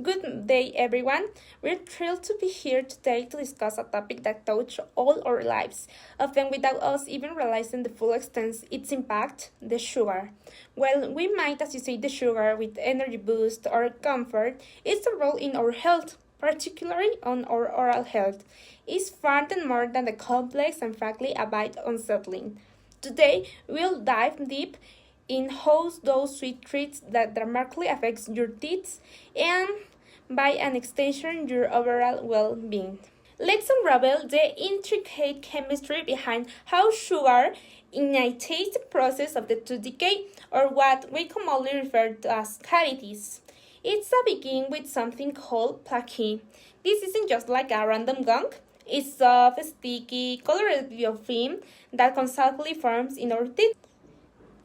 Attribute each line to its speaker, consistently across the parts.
Speaker 1: Good day, everyone. We're thrilled to be here today to discuss a topic that touches all our lives, often without us even realizing the full extent its impact: the sugar. While we might associate the sugar with energy boost or comfort, its role in our health, particularly on our oral health, is far more than the complex and frankly a bit unsettling. Today, we'll dive deep in how those sweet treats that dramatically affects your teeth and by an extension your overall well-being. Let's unravel the intricate chemistry behind how sugar initiates the process of the tooth decay, or what we commonly refer to as cavities. It's a begin with something called plaque. This isn't just like a random gunk. It's soft, sticky, colored biofilm that constantly forms in our teeth.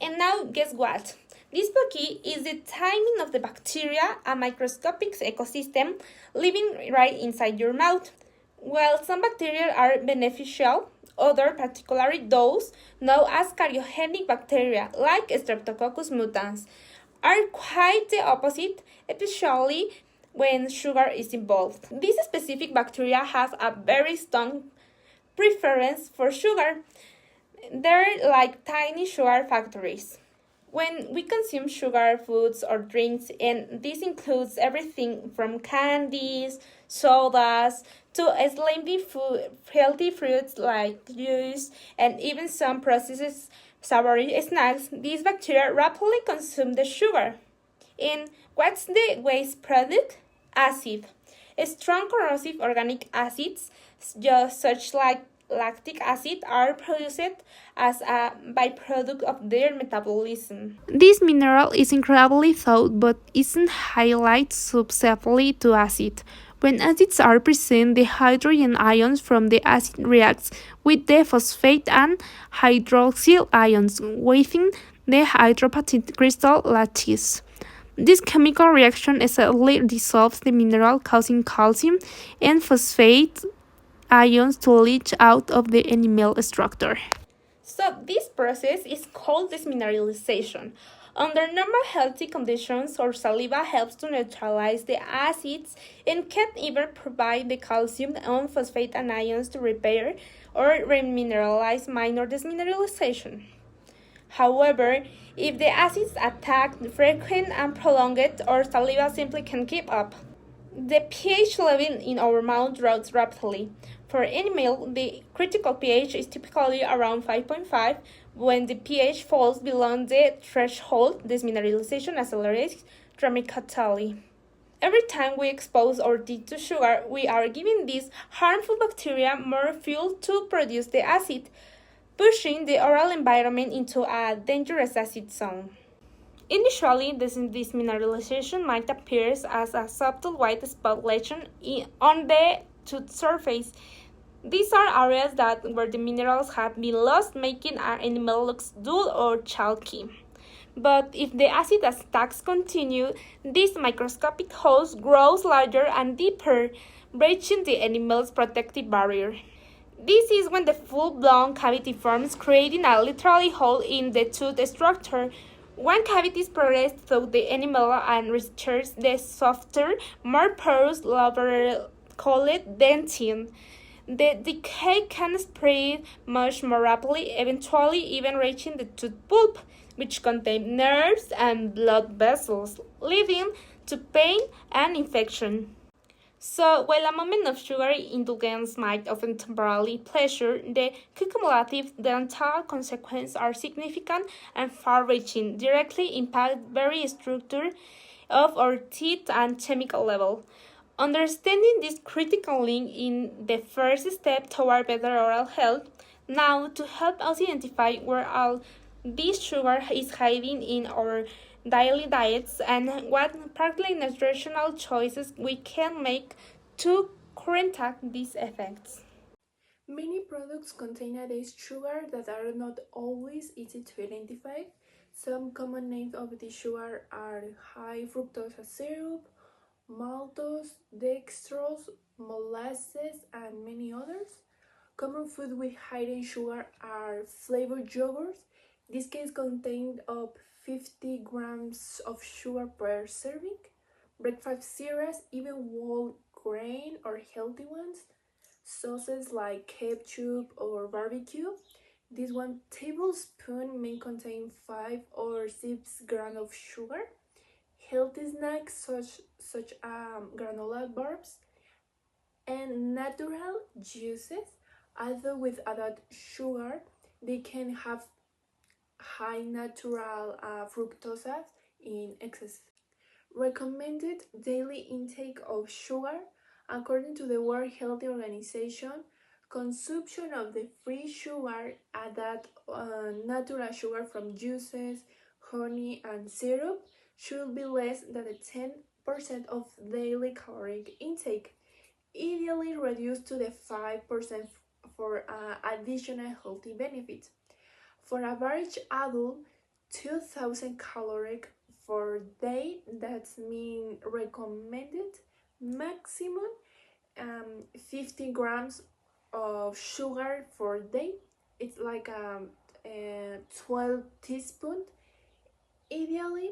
Speaker 1: And now, guess what? This plaque is the timing of the bacteria, a microscopic ecosystem living right inside your mouth. While some bacteria are beneficial, others, particularly those known as carcinogenic bacteria, like Streptococcus mutans, are quite the opposite, especially when sugar is involved. These specific bacteria have a very strong preference for sugar. They're like tiny sugar factories. When we consume sugar foods or drinks, and this includes everything from candies, sodas, to slightly healthy fruits like juice, and even some processed savory snacks, these bacteria rapidly consume the sugar. And what's the waste product? Acid. Strong corrosive organic acids, just such like lactic acid, are produced as a byproduct of their metabolism. This mineral is incredibly thought but isn't highlighted subsequently to acid. When acids are present, the hydrogen ions from the acid reacts with the phosphate and hydroxyl ions within the hydroapatite crystal lattice. This chemical reaction essentially dissolves the mineral, causing calcium and phosphate ions to leach out of the enamel structure. So this process is called demineralization. Under normal healthy conditions, our saliva helps to neutralize the acids and can even provide the calcium and phosphate ions to repair or remineralize minor demineralization. However, if the acids attack frequent and prolonged, our saliva simply can't keep up. The pH level in our mouth drops rapidly. For enamel, the critical pH is typically around 5.5. When the pH falls below the threshold, demineralization accelerates dramatically. Every time we expose our teeth to sugar, we are giving these harmful bacteria more fuel to produce the acid, pushing the oral environment into a dangerous acid zone. Initially, this demineralization might appear as a subtle white spot lesion on the tooth surface. These are areas where the minerals have been lost, making our enamel look dull or chalky. But if the acid attacks continue, this microscopic hole grows larger and deeper, breaching the enamel's protective barrier. This is when the full-blown cavity forms, creating a literal hole in the tooth structure. When cavities progress through the enamel and reaches the softer, more porous lower called dentin, the decay can spread much more rapidly, eventually even reaching the tooth pulp, which contains nerves and blood vessels, leading to pain and infection. So, while a moment of sugary indulgence might often temporarily pleasure, the cumulative dental consequences are significant and far-reaching, directly impact very structure of our teeth and chemical level. Understanding this critical link is the first step toward better oral health. Now, to help us identify where all this sugar is hiding in our daily diets and what practically nutritional choices we can make to counteract these effects.
Speaker 2: Many products contain added sugar that are not always easy to identify. Some common names of this sugar are high fructose syrup, maltose, dextrose, molasses, and many others. Common foods with hidden sugar are flavored yogurts. This case contains up 50 grams of sugar per serving. breakfast cereals, even whole grain or healthy ones, sauces like ketchup or barbecue. This 1 tablespoon may contain 5 or 6 grams of sugar. Healthy snacks such granola bars and natural juices, although with added sugar, they can have high natural fructose in excess. Recommended daily intake of sugar. According to the World Health Organization, consumption of the free sugar added natural sugar from juices, honey, and syrup should be less than 10% of daily caloric intake, ideally reduced to the 5% for additional healthy benefits. For average adult, 2000 calories per day, that's mean recommended maximum 50 grams of sugar per day. It's like 12 teaspoons, ideally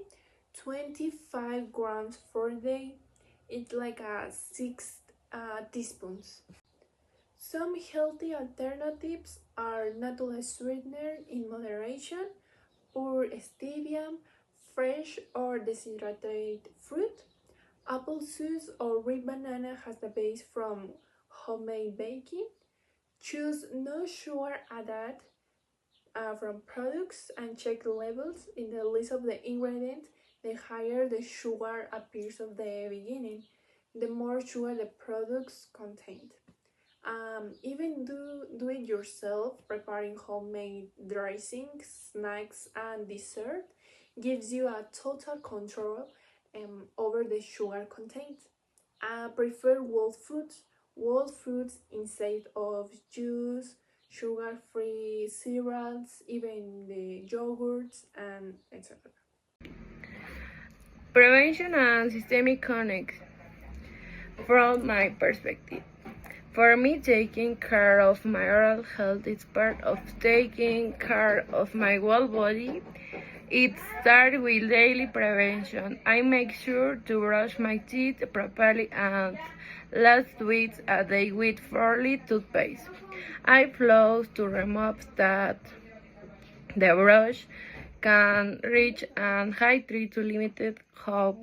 Speaker 2: 25 grams per day. It's like 6 teaspoons. Some healthy alternatives are natural sweetener in moderation, pure stevia, fresh or dehydrated fruit. Apple juice or red banana has the base from homemade baking. Choose no sugar added from products and check the labels in the list of the ingredients. The higher the sugar appears at the beginning, the more sugar the products contain. Even do it yourself, preparing homemade dressings, snacks, and dessert gives you a total control over the sugar content. Prefer whole foods instead of juice, sugar-free cereals, even the yogurts, and etc.
Speaker 3: Prevention and systemic connects. From my perspective, for me, taking care of my oral health is part of taking care of my whole body. It starts with daily prevention. I make sure to brush my teeth properly and last weeks a day with thoroughly toothpaste. I floss to remove that the brush can reach and hydrate to limit how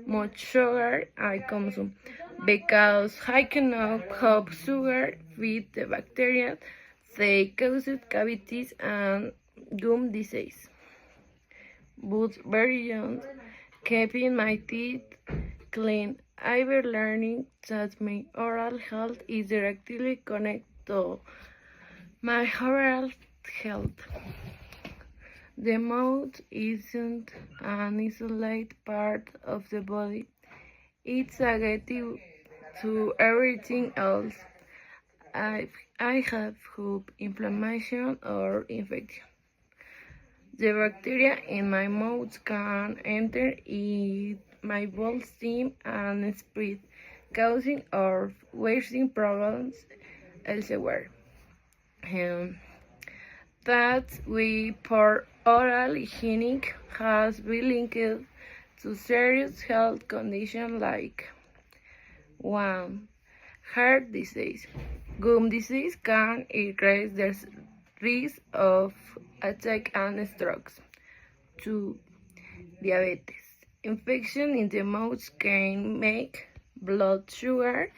Speaker 3: much sugar I consume because I cannot have sugar feed the bacteria they cause cavities and gum disease. But very young, keeping my teeth clean, I've been learning that my oral health is directly connected to my overall health. The mouth isn't an isolated part of the body. It's additive to everything else. I, I have hope, inflammation, or infection. The bacteria in my mouth can enter in my bloodstream and spread, causing or worsening problems elsewhere. Um, that we poor oral hygiene has been linked to serious health conditions like 1. Heart disease. Gum disease can increase the risk of attack and strokes. 2. Diabetes. Infection in the mouth can make blood sugar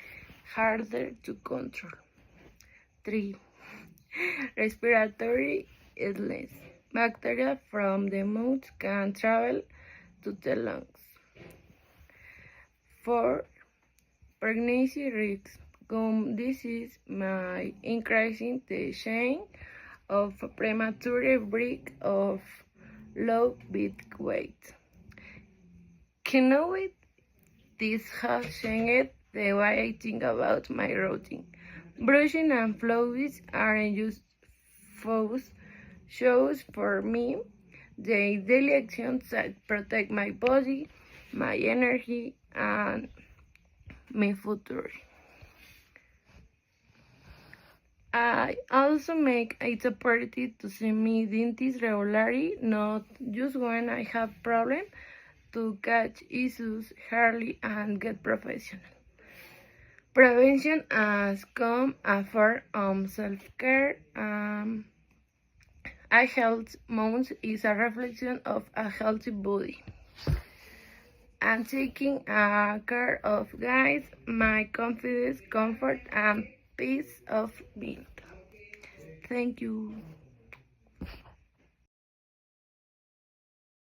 Speaker 3: harder to control. 3. Respiratory illness. Bacteria from the mouth can travel to the lungs. 4. Pregnancy risks. Gum disease may increase the chance of premature birth of low birth weight. Knowing this has changed the way I think about my routine. Brushing and flossing aren't just foods shows for me the daily actions that protect my body, my energy, and my future. I also make it a priority to see my dentist regularly, not just when I have problems, to catch issues early and get professional. Prevention has come after self-care. A healthy mind is a reflection of a healthy body. And taking care of guys, my confidence, comfort, and peace of being. Thank you.